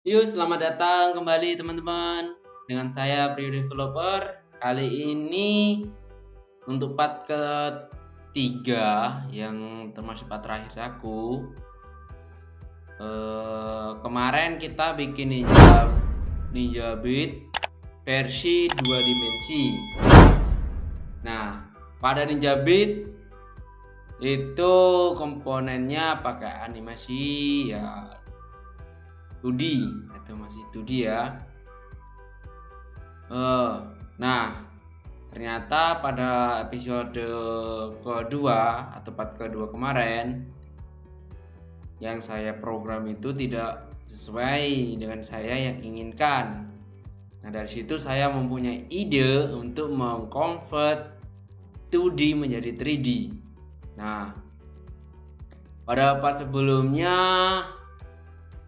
Yuk, selamat datang kembali teman-teman. Dengan saya Prio Developer. Kali ini untuk part ketiga yang termasuk part terakhir aku. Kemarin kita bikin Ninja Beat versi 2 dimensi. Nah, pada Ninja Beat itu komponennya pakai animasi ya 2D atau masih 2D ya. Nah, ternyata pada episode kedua atau part kedua kemarin yang saya program itu tidak sesuai dengan saya yang inginkan. Nah, dari situ saya mempunyai ide untuk mengconvert 2D menjadi 3D. Nah, pada part sebelumnya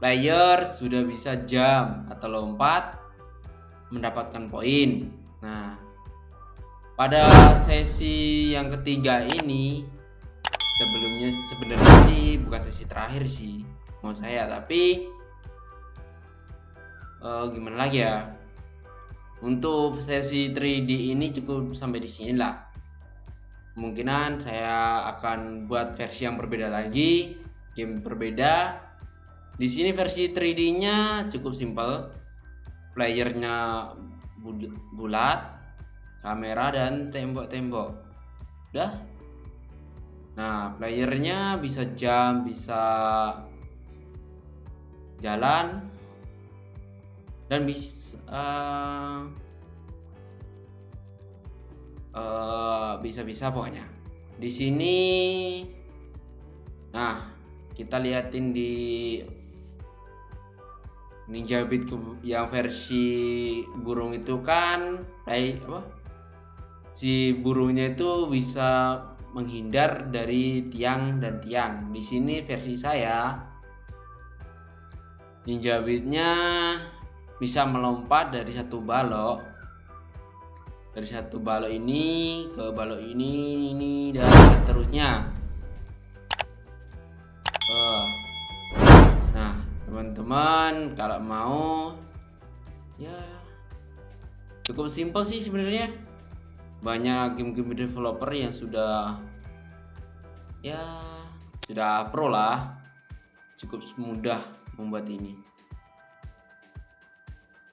player sudah bisa jump atau lompat mendapatkan poin. Nah, pada sesi yang ketiga ini sebenarnya sih bukan sesi terakhir sih mau saya, tapi gimana lagi ya, untuk sesi 3D ini cukup sampai di sini lah. Kemungkinan saya akan buat versi yang berbeda lagi, game berbeda. Di sini versi 3D-nya cukup simpel, playernya bulat, kamera dan tembok-tembok. Udah. Nah, playernya bisa jump, bisa jalan, dan bisa pokoknya. Di sini, nah kita liatin di Ninja Beat yang versi burung itu kan, si burungnya itu bisa menghindar dari tiang dan tiang. Di sini versi saya Ninja Beat-nya bisa melompat dari satu balok ini ke balok ini dan seterusnya. Nah, teman-teman kalau mau ya cukup simpel sih sebenarnya. Banyak game-game developer yang sudah pro lah, cukup mudah membuat ini.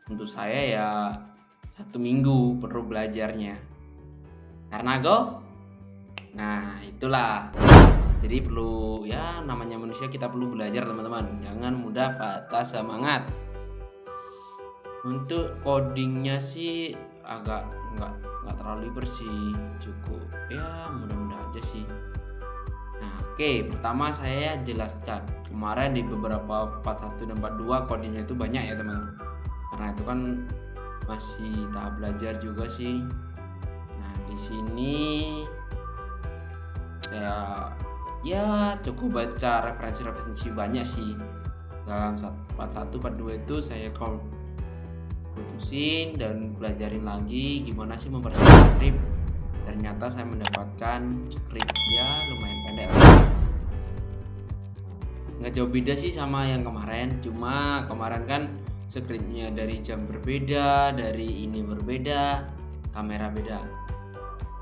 Untuk saya ya 1 minggu perlu belajarnya, karena nah itulah, jadi perlu ya, namanya manusia kita perlu belajar teman-teman, jangan mudah patah semangat. Untuk codingnya sih agak nggak terlalu bersih, cukup ya mudah-mudah aja sih. Nah, oke, pertama saya jelaskan kemarin di beberapa part 1 dan part 2 codingnya itu banyak ya teman-teman, karena itu kan masih tahap belajar juga sih. Nah, di sini saya ya cukup baca referensi banyak sih. Dalam part 1 part 2 itu saya putusin dan belajarin lagi gimana sih mempersiapkan skrip. Ternyata saya mendapatkan skrip ya lumayan pendek, nggak jauh beda sih sama yang kemarin, cuma kemarin kan skripnya dari jam berbeda, dari ini berbeda, kamera beda.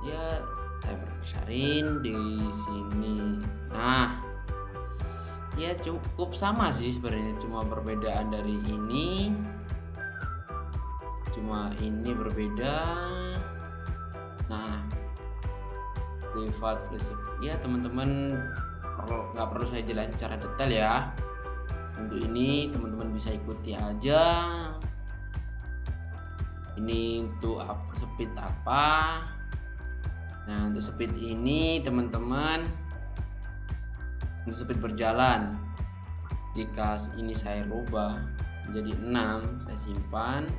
Ya, saya besarin di sini. Nah, ya cukup sama sih sebenarnya, cuma perbedaan dari ini. Cuma ini berbeda. Nah, privat plus ya teman-teman nggak perlu saya jelasin secara detail ya. Untuk ini teman-teman bisa ikuti aja. Ini untuk speed apa? Nah, untuk speed ini teman-teman, untuk speed berjalan, jika ini saya rubah menjadi 6, saya simpan.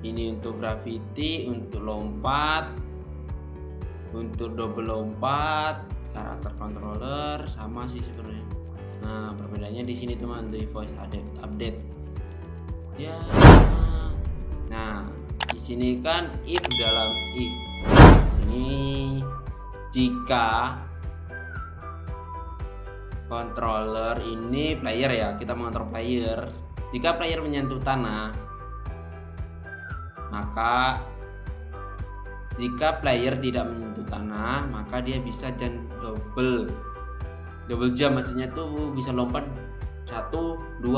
Ini untuk gravity, untuk lompat, untuk double lompat, karakter controller sama sih sebenarnya. Nah, perbedaannya di sini teman, di voice update. Ya. Nah, di sini kan if dalam if. Ini jika controller ini player ya, kita mengontrol player. Jika player menyentuh tanah, maka jika player tidak menyentuh tanah, maka dia bisa double jump, maksudnya tuh bisa lompat 1 2.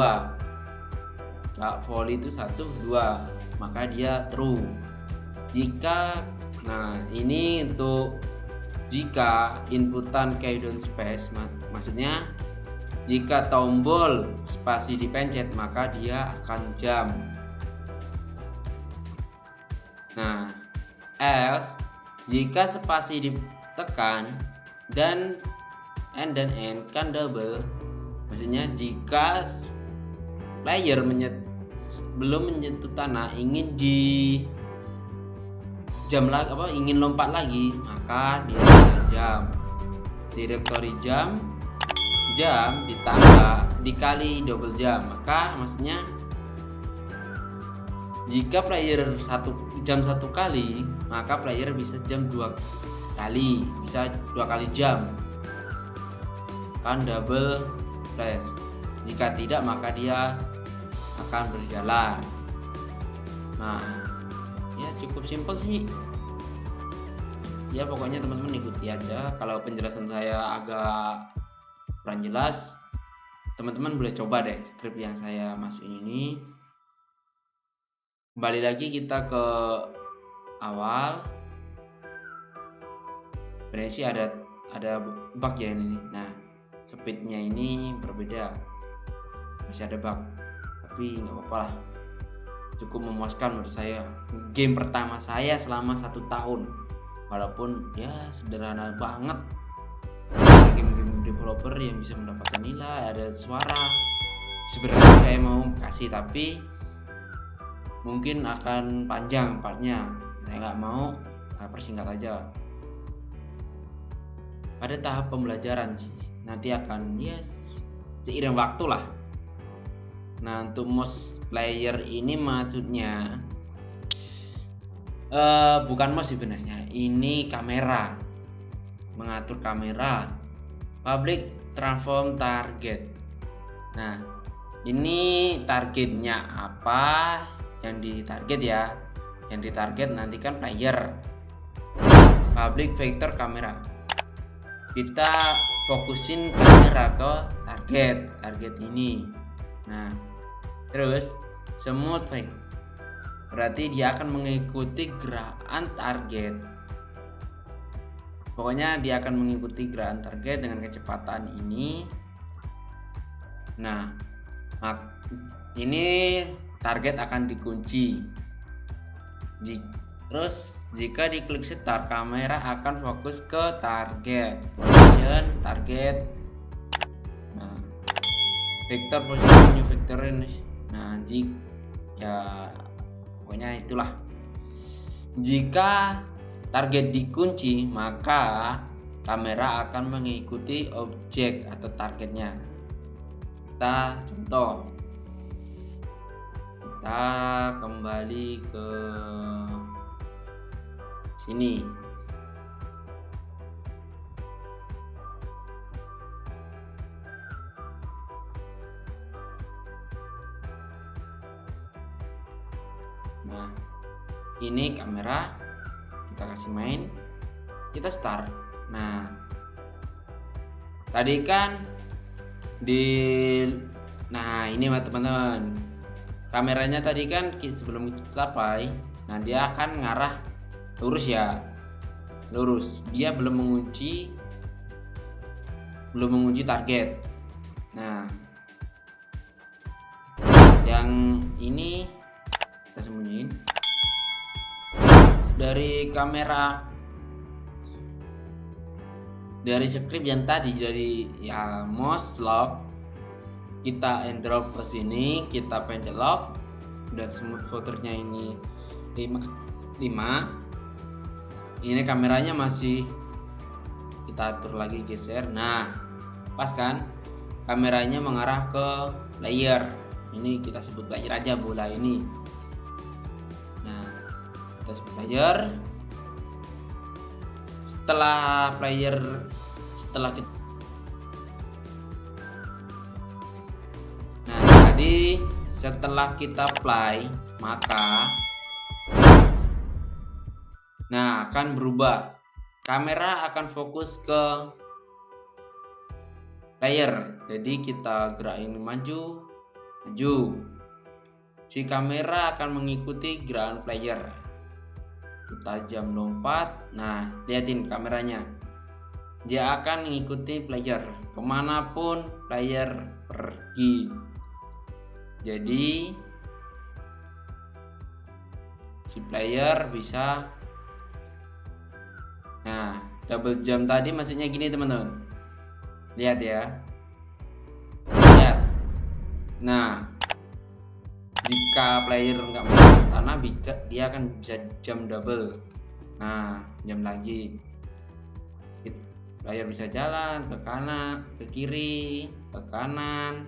Volley itu 1 2, maka dia true. Ini untuk jika inputan keydon space, maksudnya jika tombol spasi dipencet maka dia akan jump. Nah, else jika spasi ditekan dan N kan double, maksudnya jika player belum menyentuh tanah ingin ingin lompat lagi, maka dia bisa jump. Directory jump ditambah dikali double jump, maka maksudnya jika player jump 1 kali, maka player bisa jump 2 kali, bisa 2 kali jump, kan double flash. Jika tidak, maka dia akan berjalan. Nah, ya cukup simpel sih ya, pokoknya teman-teman ikuti aja. Kalau penjelasan saya agak kurang jelas, teman-teman boleh coba deh script yang saya masukin ini. Kembali lagi kita ke awal. Sebenarnya sih ada bug ya ini. Nah, speednya ini berbeda, masih ada bug, tapi nggak apa-apa lah, cukup memuaskan menurut saya. Game pertama saya selama 1 tahun, walaupun ya sederhana banget. Game-game developer yang bisa mendapatkan nilai, ada suara. Sebenarnya saya mau kasih, tapi mungkin akan panjang partnya, saya nggak mau, persingkat aja. Pada tahap pembelajaran sih, nanti akan seiring waktu lah. Nah, untuk mouse player ini maksudnya bukan mouse sebenarnya, ini kamera, mengatur kamera, public transform target. Nah, ini targetnya apa yang ditarget ya, yang ditarget nanti kan player. Public vector kamera, kita fokusin kamera ke target ini. Nah, terus smooth fake, berarti dia akan mengikuti gerakan target. Pokoknya dia akan mengikuti gerakan target dengan kecepatan ini. Nah, ini target akan dikunci. Terus jika diklik start, kamera akan fokus ke target. Position target. Nah, vector position new vector ini. Nah, pokoknya itulah. Jika target dikunci, maka kamera akan mengikuti objek atau targetnya. Kita contoh, kita kembali ke sini. Nah, ini kamera, kita kasih main, kita start. Nah, tadi kan ini teman-teman, kameranya tadi kan sebelum kita play, nah dia akan ngarah lurus ya, dia belum mengunci target. Nah, yang ini kita sembunyiin dari kamera, dari script yang tadi, dari mouse lock, kita drop ke sini, kita pencet lock, dan smooth filternya ini 5. Ini kameranya masih kita atur lagi, geser. Nah, pas kan kameranya mengarah ke player. Ini kita sebut player aja, bola ini. Nah, kita sebut player. Setelah Jadi setelah kita play, maka akan berubah. Kamera akan fokus ke player. Jadi kita gerakin maju. Si kamera akan mengikuti gerakan player. Kita jam lompat. Nah, liatin kameranya. Dia akan mengikuti player kemanapun player pergi. Jadi si player bisa. Nah, double jump tadi maksudnya gini teman-teman. Lihat ya. Lihat. Nah, jika player nggak mau ke tanah, dia akan bisa jump double. Nah, jump lagi. Player bisa jalan ke kanan, ke kiri, ke kanan,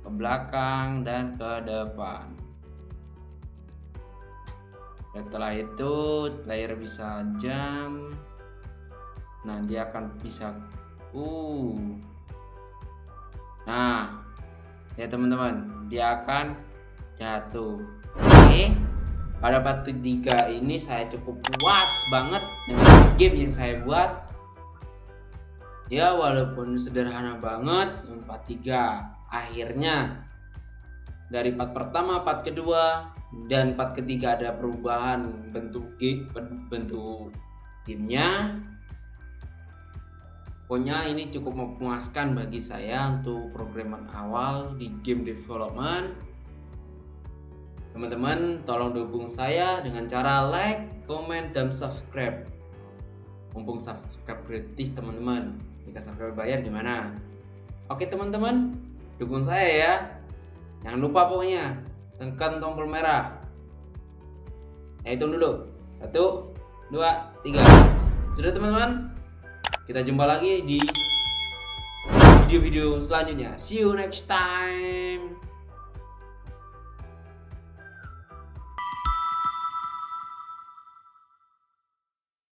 ke belakang, dan ke depan. Setelah itu player bisa jump. Nah, dia akan bisa Nah, ya teman-teman, dia akan jatuh. Oke. Pada part 3 ini saya cukup puas banget dengan game yang saya buat. Ya, walaupun sederhana banget, part 3 akhirnya dari part pertama, part kedua, dan part ketiga ada perubahan bentuk gamenya. Pokoknya ini cukup memuaskan bagi saya untuk programan awal di game development. Teman-teman, tolong dukung saya dengan cara like, comment, dan subscribe. Mumpung subscribe gratis teman-teman. Jika subscribe bayar gimana? Oke teman-teman, dukung saya ya. Jangan lupa pokoknya tekan tombol merah. Hitung dulu. 1, 2, 3. Sudah teman-teman? Kita jumpa lagi di video-video selanjutnya. See you next time.